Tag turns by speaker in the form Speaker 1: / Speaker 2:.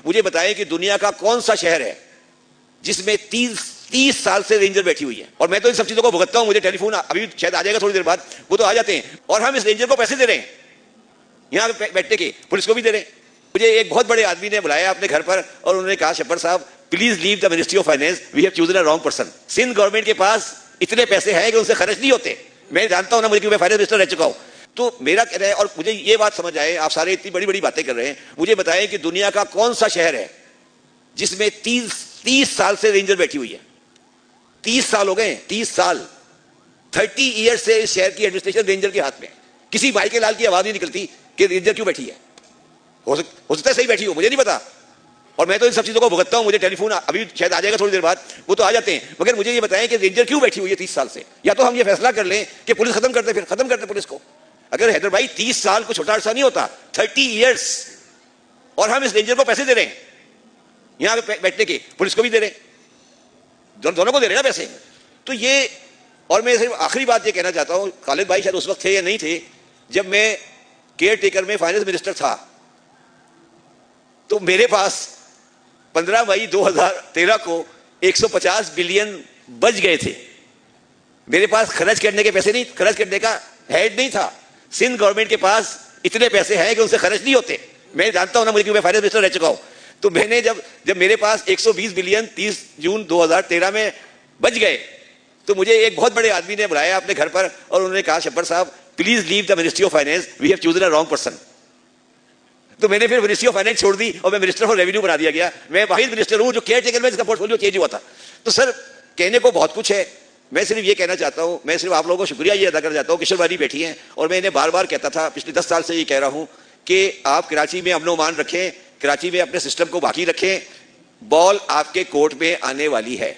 Speaker 1: मुझे बताएं कि दुनिया का कौन सा शहर है जिसमें 30 साल से रेंजर बैठी हुई है। और मैं तो इन सब चीजों को भुगतता हूं। मुझे टेलीफोन अभी शायद आ जाएगा थोड़ी देर बाद, वो तो आ जाते हैं और हम इस रेंजर को पैसे दे रहे हैं, यहां बैठने के पुलिस को भी दे रहे हैं। मुझे एक बहुत बड़े आदमी ने बुलाया अपने घर पर और उन्होंने कहा, शब्बर साहब please leave the ministry of finance, we have chosen a wrong person. Sindh government के पास इतने पैसे हैं कि उनसे खर्च नहीं होते। मैं जानता हूं ना, मुझे क्योंकि मैं फाइनेंस मिनिस्टर रह चुका हूं। तो मेरा कह रहा है, और मुझे ये बात समझ आए, आप सारे इतनी बड़ी बड़ी बातें कर रहे हैं, मुझे बताएं कि दुनिया का कौन सा शहर है जिसमें 30 साल से रेंजर बैठी हुई है। 30 साल हो गए, 30 साल, 30 ईयर से इस शहर की एडमिनिस्ट्रेशन रेंजर के हाथ में। किसी भाई के लाल की आवाज नहीं निकलती कि रेंजर क्यों बैठी है। हो सकता है सही बैठी हो, मुझे नहीं पता, और मैं तो इन सब चीजों को भुगतता हूं। मुझे टेलीफोन अभी शायद आ जाएगा थोड़ी देर बाद, वो तो आ जाते हैं। मगर मुझे ये बताएं कि रेंजर क्यों बैठी हुई है 30 साल से। या तो हम ये फैसला कर लें कि पुलिस खत्म करते, फिर खत्म करते पुलिस को। अगर हैदर भाई 30 साल कुछ छोटा अर्सा नहीं होता, 30 ईयर्स, और हम इस रेंजर को पैसे दे रहे हैं, यहां बैठने के पुलिस को भी दे रहे हैं, दोनों को दे रहे हैं ना पैसे। तो ये, और मैं सिर्फ आखिरी बात ये कहना चाहता हूं, खालिद भाई शायद उस वक्त थे या नहीं थे जब मैं केयर टेकर में फाइनेंस मिनिस्टर था, तो मेरे पास 15 मई 2013 को 150 बिलियन बच गए थे। मेरे पास खर्च करने के पैसे नहीं, खर्च करने का हेड नहीं था। सिंध गवर्नमेंट के पास इतने पैसे हैं कि उनसे खर्च नहीं होते। मैं जानता हूं ना, मुझे क्योंकि मैं फाइनेंस मिनिस्टर रह चुका हूं। तो मैंने जब मेरे पास 120 बिलियन 30 जून 2013 में बच गए, तो मुझे एक बहुत बड़े आदमी ने बुलाया अपने घर पर और उन्होंने कहा, शब्बर साहब please leave the ministry of finance, we have chosen a wrong person. तो मैंने फिर मिनिस्ट्री ऑफ फाइनेंस छोड़ दी और मैं मिनिस्टर फॉर रेवेन्यू बना दिया गया। मैं वाहिद मिनिस्टर हूं जो केयर टेकर में इसका पोर्टफोलियो चेंज हुआ था। तो सर, कहने को बहुत कुछ है, मैं सिर्फ ये कहना चाहता हूं, मैं सिर्फ आप लोगों को शुक्रिया ये अदा करना चाहता हूं। किशोर वाली बैठी हैं और मैं इन्हें बार बार कहता था, पिछले 10 साल से ये कह रहा हूं कि आप कराची में अमन मान रखें, कराची में अपने सिस्टम को बाकी रखें, बॉल आपके कोर्ट में आने वाली है।